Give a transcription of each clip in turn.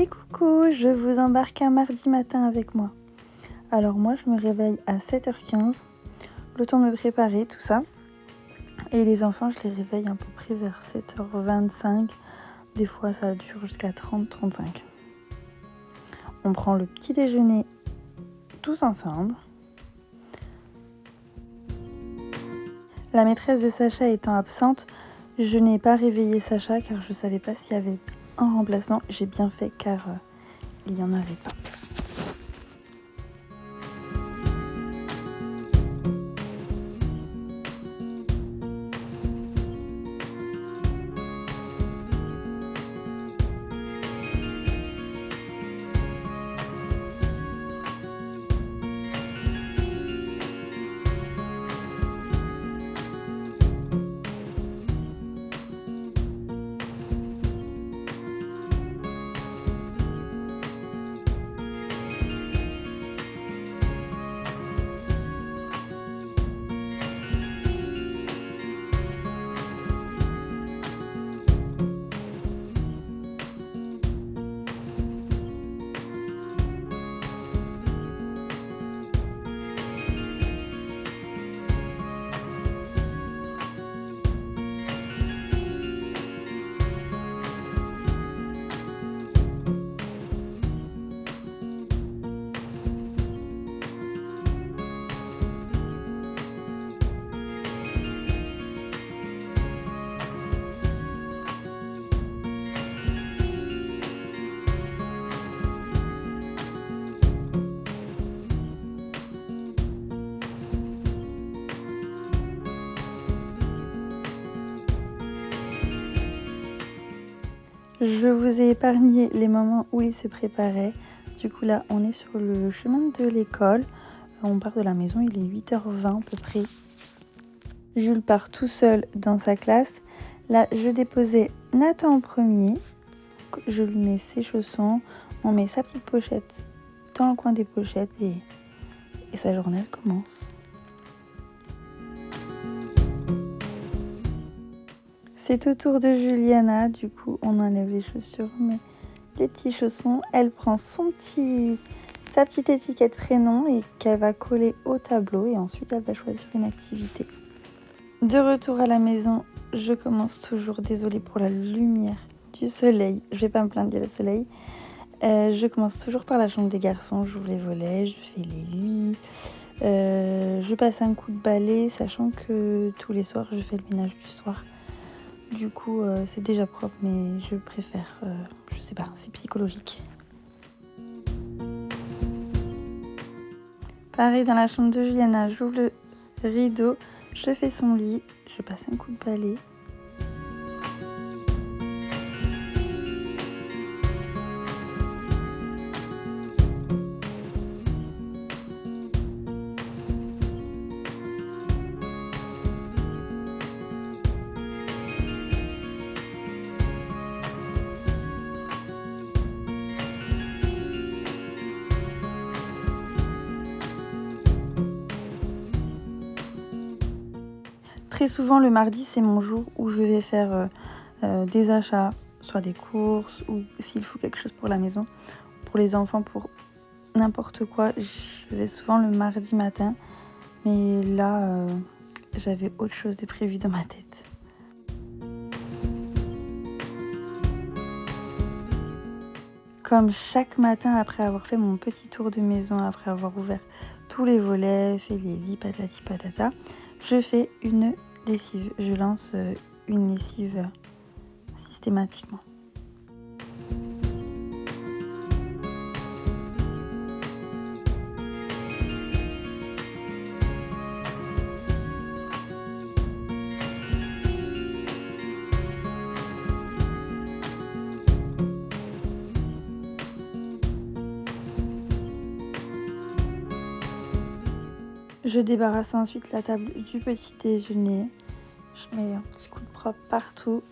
Et coucou, je vous embarque un mardi matin avec moi. Alors moi je me réveille à 7h15, le temps de me préparer, tout ça. Et les enfants je les réveille à peu près vers 7h25, des fois ça dure jusqu'à 30-35. On prend le petit déjeuner tous ensemble. La maîtresse de Sacha étant absente, je n'ai pas réveillé Sacha car je ne savais pas s'il y avait un remplacement. J'ai bien fait car il n'y en avait pas. Je vous ai épargné les moments où il se préparait. Du coup là, on est sur le chemin de l'école. On part de la maison, il est 8h20 à peu près. Jules part tout seul dans sa classe. Là, je déposais Nathan en premier. Je lui mets ses chaussons. On met sa petite pochette dans le coin des pochettes et sa journée elle commence. C'est au tour de Juliana, du coup on enlève les chaussures, mais les petits chaussons, elle prend sa petite étiquette prénom et qu'elle va coller au tableau et ensuite elle va choisir une activité. De retour à la maison, je commence toujours, désolée pour la lumière du soleil, je vais pas me plaindre, il y a le soleil. Je commence toujours par la chambre des garçons, j'ouvre les volets, je fais les lits, je passe un coup de balai, sachant que tous les soirs je fais le ménage du soir. Du coup, c'est déjà propre, mais je préfère, je sais pas, c'est psychologique. Pareil, dans la chambre de Juliana, j'ouvre le rideau, je fais son lit, je passe un coup de balai. Très souvent, le mardi, c'est mon jour où je vais faire des achats, soit des courses ou s'il faut quelque chose pour la maison, pour les enfants, pour n'importe quoi. Je vais souvent le mardi matin, mais là, j'avais autre chose de prévu dans ma tête. Comme chaque matin, après avoir fait mon petit tour de maison, après avoir ouvert tous les volets, fait les lits, patati patata, je fais une lessive. Je lance une lessive systématiquement. Je débarrasse ensuite la table du petit déjeuner. Je mets un petit coup de propre partout.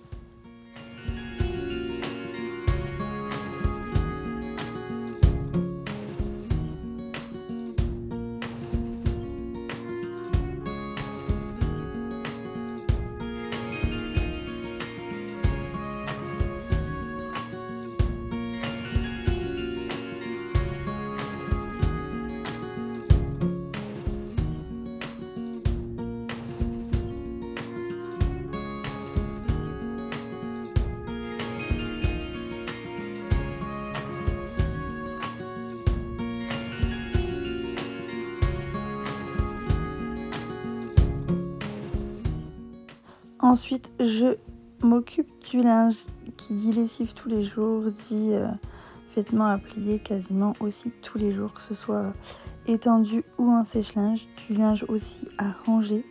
Ensuite, je m'occupe du linge. Qui dit lessive tous les jours, dit vêtements à plier quasiment aussi tous les jours, que ce soit étendu ou en sèche-linge. Du linge aussi à ranger,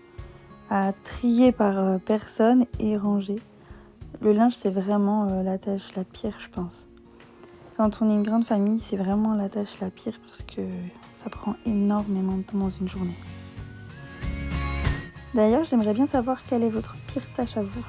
à trier par personne et ranger. Le linge, c'est vraiment la tâche la pire, je pense. Quand on est une grande famille, c'est vraiment la tâche la pire parce que ça prend énormément de temps dans une journée. D'ailleurs, j'aimerais bien savoir quelle est votre pire tâche à vous.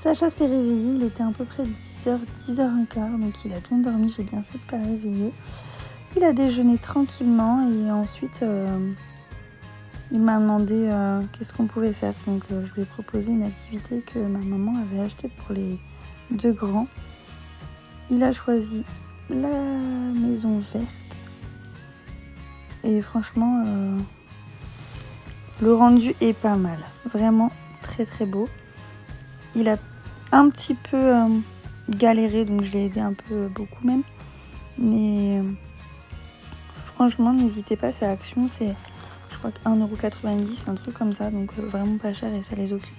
Sacha s'est réveillé, il était à peu près 10h, 10h15, donc il a bien dormi, j'ai bien fait de ne pas le réveiller. Il a déjeuné tranquillement et ensuite il m'a demandé qu'est-ce qu'on pouvait faire. Donc je lui ai proposé une activité que ma maman avait achetée pour les 2 grands. Il a choisi la maison verte et franchement le rendu est pas mal, vraiment très très beau. Il a un petit peu galéré, donc je l'ai aidé un peu, beaucoup même. Mais franchement, n'hésitez pas, c'est Action, c'est je crois que 1,90 €, un truc comme ça, donc vraiment pas cher et ça les occupe.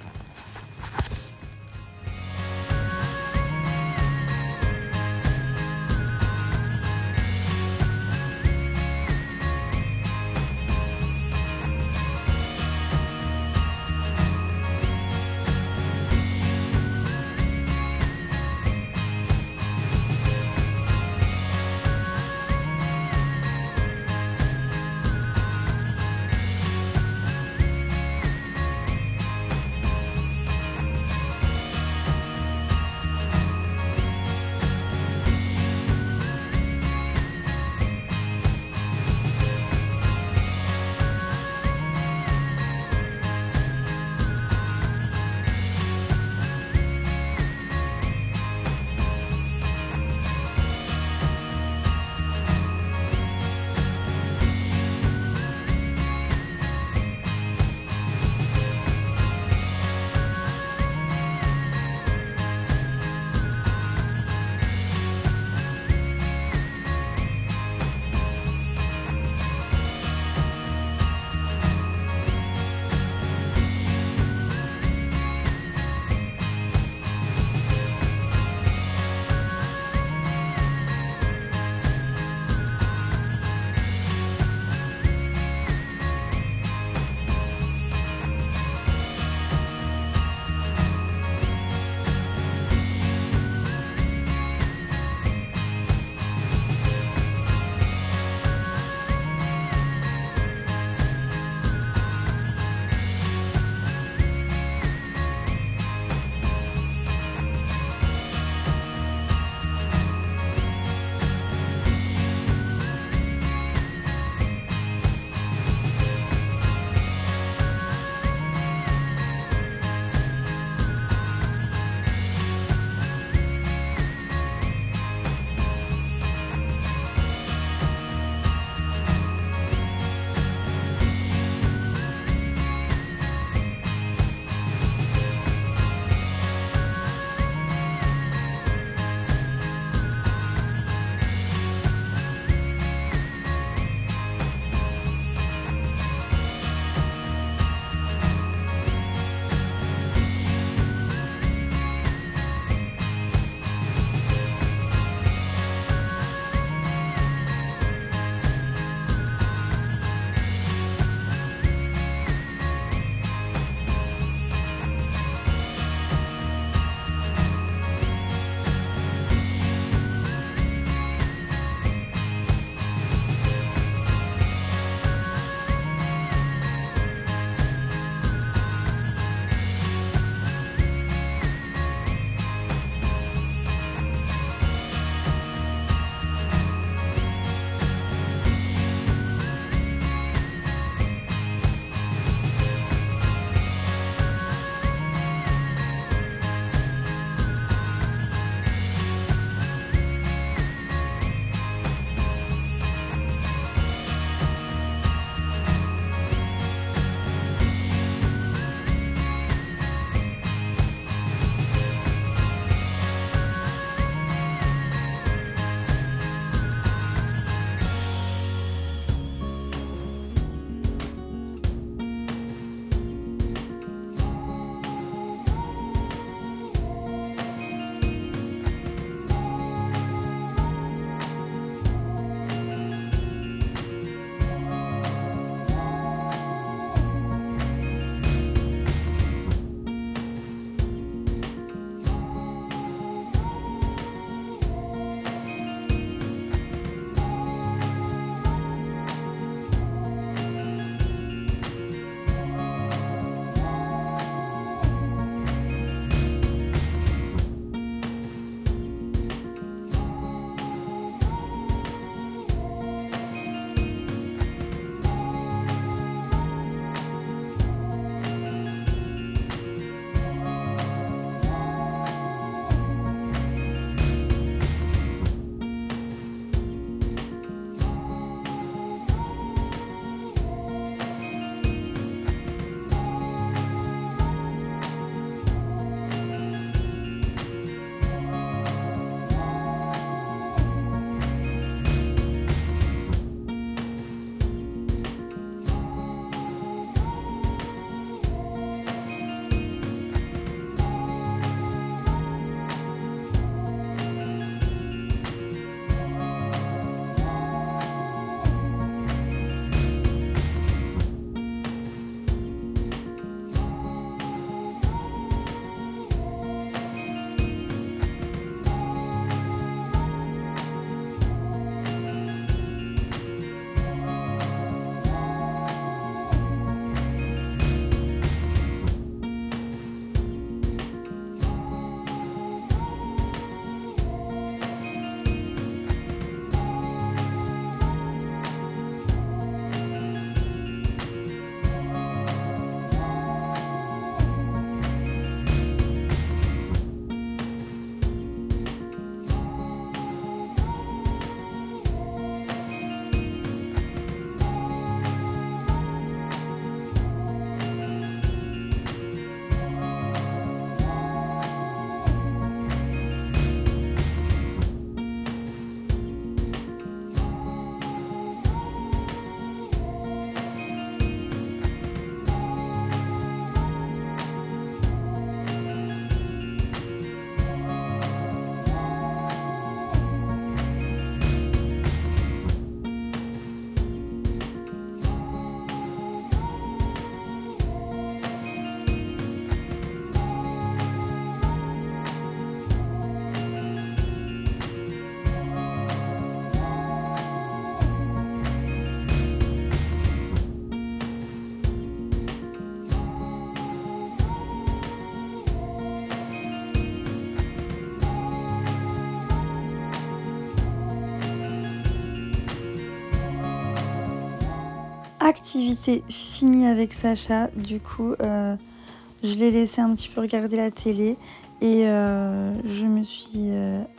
Activité finie avec Sacha, du coup je l'ai laissé un petit peu regarder la télé et je me suis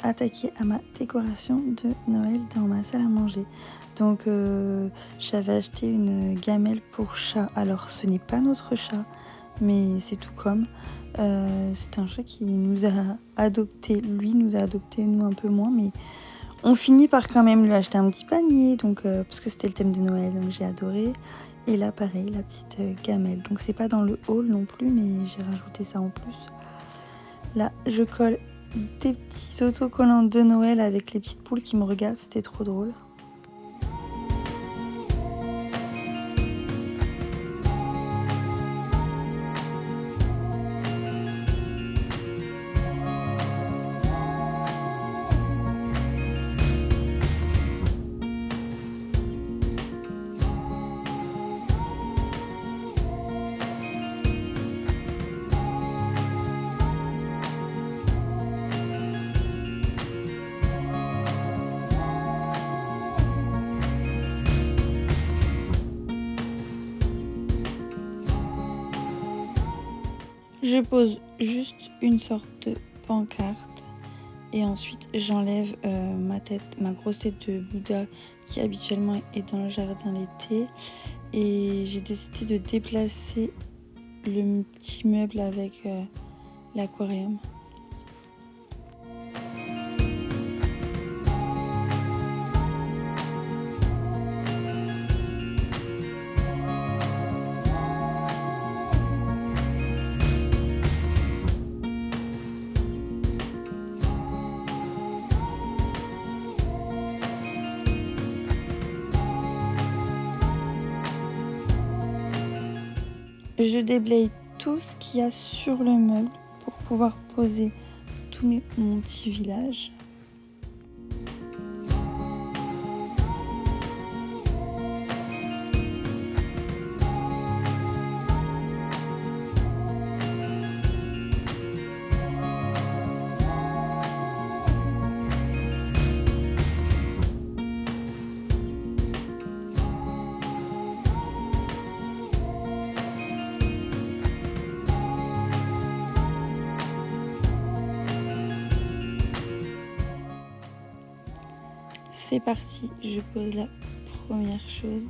attaquée à ma décoration de Noël dans ma salle à manger. Donc j'avais acheté une gamelle pour chat. Alors ce n'est pas notre chat, mais c'est tout comme. C'est un chat qui nous a adopté. Lui nous a adopté, nous un peu moins, mais on finit par quand même lui acheter un petit panier, donc parce que c'était le thème de Noël, donc j'ai adoré. Et là pareil, la petite gamelle. Donc c'est pas dans le haul non plus, mais j'ai rajouté ça en plus. Là je colle des petits autocollants de Noël avec les petites poules qui me regardent, c'était trop drôle. Je pose juste une sorte de pancarte et ensuite j'enlève ma grosse tête de Bouddha qui habituellement est dans le jardin l'été, et j'ai décidé de déplacer le petit meuble avec l'aquarium. Je déblaye tout ce qu'il y a sur le meuble pour pouvoir poser tout mon petit village. C'est parti, je pose la première chose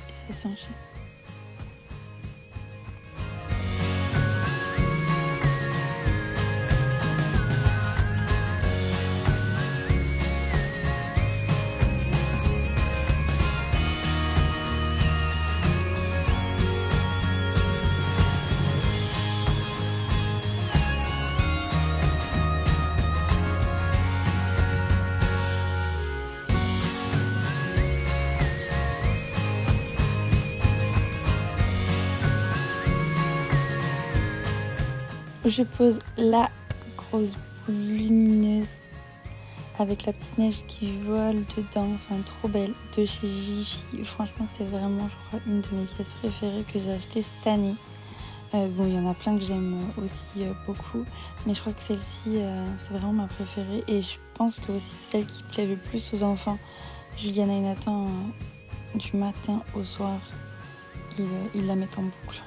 et ça s'enchaîne. Je pose la grosse boule lumineuse avec la petite neige qui vole dedans, enfin trop belle, de chez Jiffy. Franchement c'est vraiment, je crois, une de mes pièces préférées que j'ai achetées cette année. Bon, il y en a plein que j'aime aussi beaucoup, mais je crois que celle-ci c'est vraiment ma préférée, et je pense que aussi c'est celle qui plaît le plus aux enfants. Juliana et Nathan, du matin au soir, ils la mettent en boucle.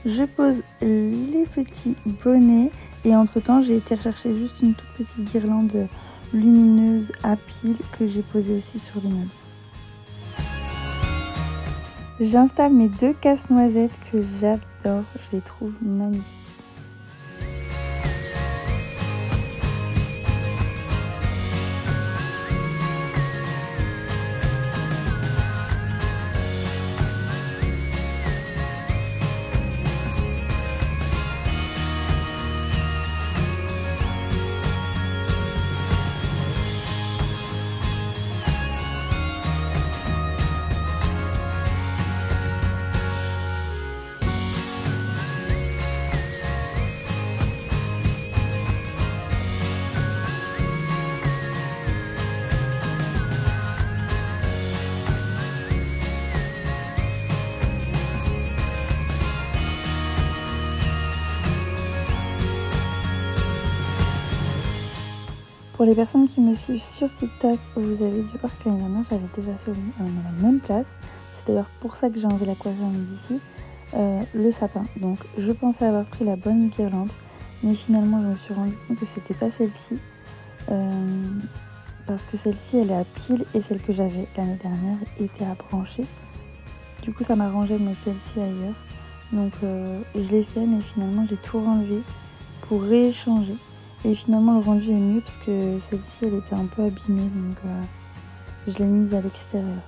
Je pose les petits bonnets et entre temps j'ai été rechercher juste une toute petite guirlande lumineuse à piles que j'ai posée aussi sur le meuble. J'installe mes 2 casse-noisettes que j'adore, je les trouve magnifiques. Pour les personnes qui me suivent sur TikTok, vous avez dû voir que l'année dernière, j'avais déjà fait la même place. C'est d'ailleurs pour ça que j'ai enlevé l'aquarium d'ici, le sapin. Donc je pensais avoir pris la bonne guirlande, mais finalement je me suis rendu compte que c'était pas celle-ci. Parce que celle-ci, elle est à pile et celle que j'avais l'année dernière était à brancher. Du coup, ça m'arrangeait de mettre celle-ci ailleurs. Donc je l'ai fait, mais finalement j'ai tout renlevé pour rééchanger. Et finalement, le rendu est mieux parce que celle-ci, elle était un peu abîmée, donc je l'ai mise à l'extérieur.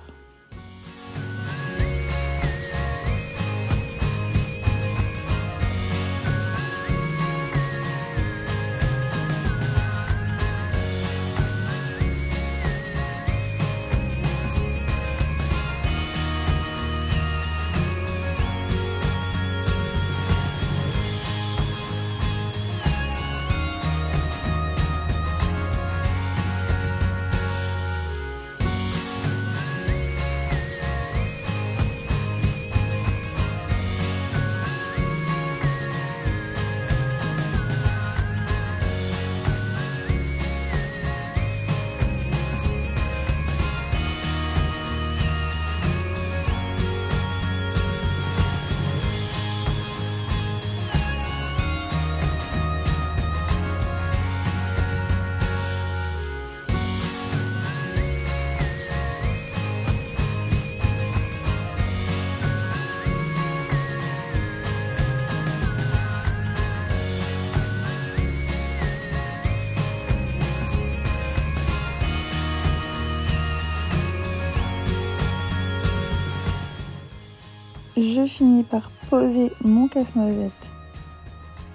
Je finis par poser mon casse-noisette.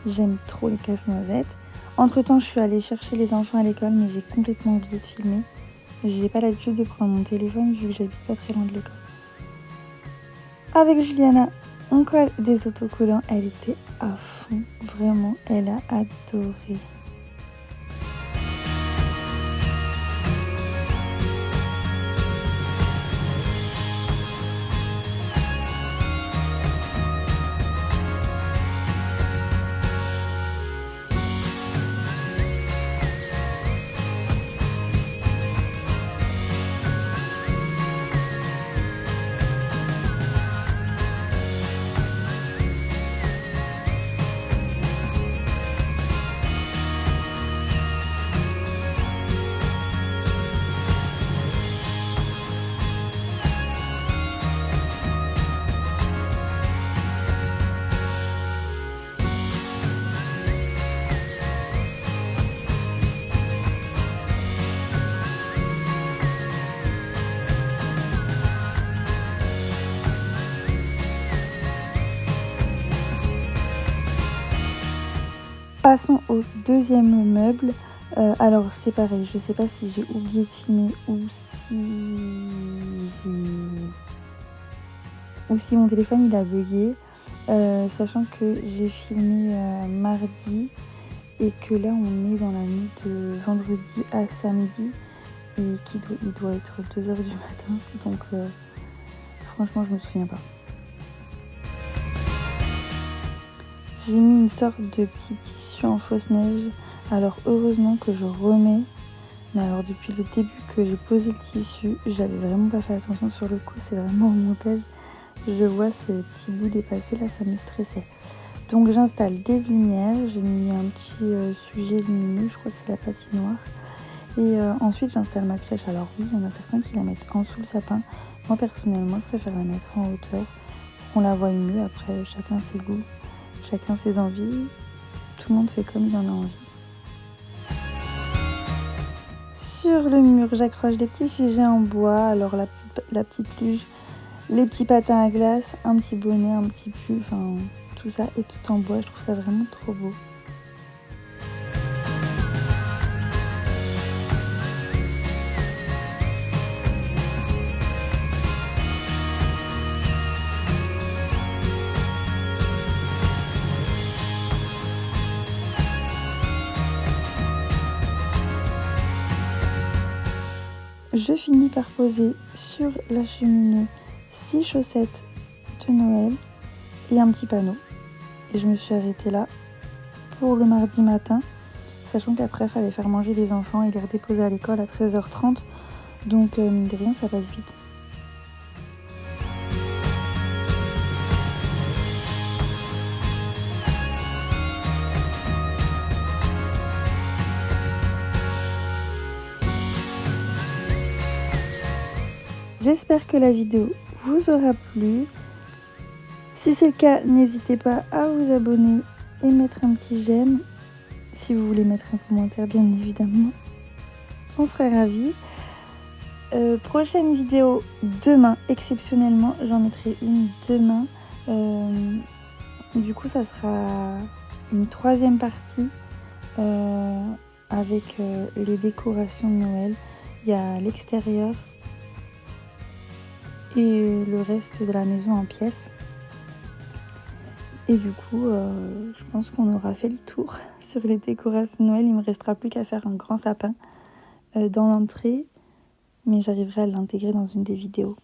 J'aime trop les casse-noisettes. Entre temps, je suis allée chercher les enfants à l'école, mais j'ai complètement oublié de filmer. J'ai pas l'habitude de prendre mon téléphone vu que j'habite pas très loin de l'école. Avec Juliana, on colle des autocollants. Elle était à fond, vraiment, elle a adoré. Passons au deuxième meuble. Alors c'est pareil, je sais pas si j'ai oublié de filmer ou si mon téléphone il a bugué, sachant que j'ai filmé mardi et que là on est dans la nuit de vendredi à samedi et il doit être 2h du matin, donc franchement je me souviens pas. J'ai mis une sorte de petit tissu en fausse neige. Alors heureusement que je remets. Mais alors depuis le début que j'ai posé le tissu, j'avais vraiment pas fait attention sur le coup. C'est vraiment au montage. Je vois ce petit bout dépasser là, ça me stressait. Donc j'installe des lumières. J'ai mis un petit sujet lumineux. Je crois que c'est la patinoire. Et ensuite j'installe ma crèche. Alors oui, il y en a certains qui la mettent en dessous le sapin. Moi personnellement je préfère la mettre en hauteur. On la voit mieux. Après chacun ses goûts, chacun ses envies. Tout le monde fait comme il en a envie. Sur le mur j'accroche des petits sujets en bois. Alors la petite luge, les petits patins à glace, un petit bonnet, un petit pull, enfin tout ça est tout en bois. Je trouve ça vraiment trop beau. Je finis par poser sur la cheminée 6 chaussettes de Noël et un petit panneau. Et je me suis arrêtée là pour le mardi matin, sachant qu'après il fallait faire manger les enfants et les redéposer à l'école à 13h30. Donc mine de rien, ça passe vite. J'espère que la vidéo vous aura plu. Si c'est le cas, n'hésitez pas à vous abonner et mettre un petit j'aime. Si vous voulez mettre un commentaire, bien évidemment, on serait ravis. Prochaine vidéo demain, exceptionnellement, j'en mettrai une demain. Du coup, ça sera une 3e partie avec les décorations de Noël. Il y a l'extérieur et le reste de la maison en pièces. Et du coup, je pense qu'on aura fait le tour sur les décorations de Noël. Il ne me restera plus qu'à faire un grand sapin dans l'entrée, mais j'arriverai à l'intégrer dans une des vidéos.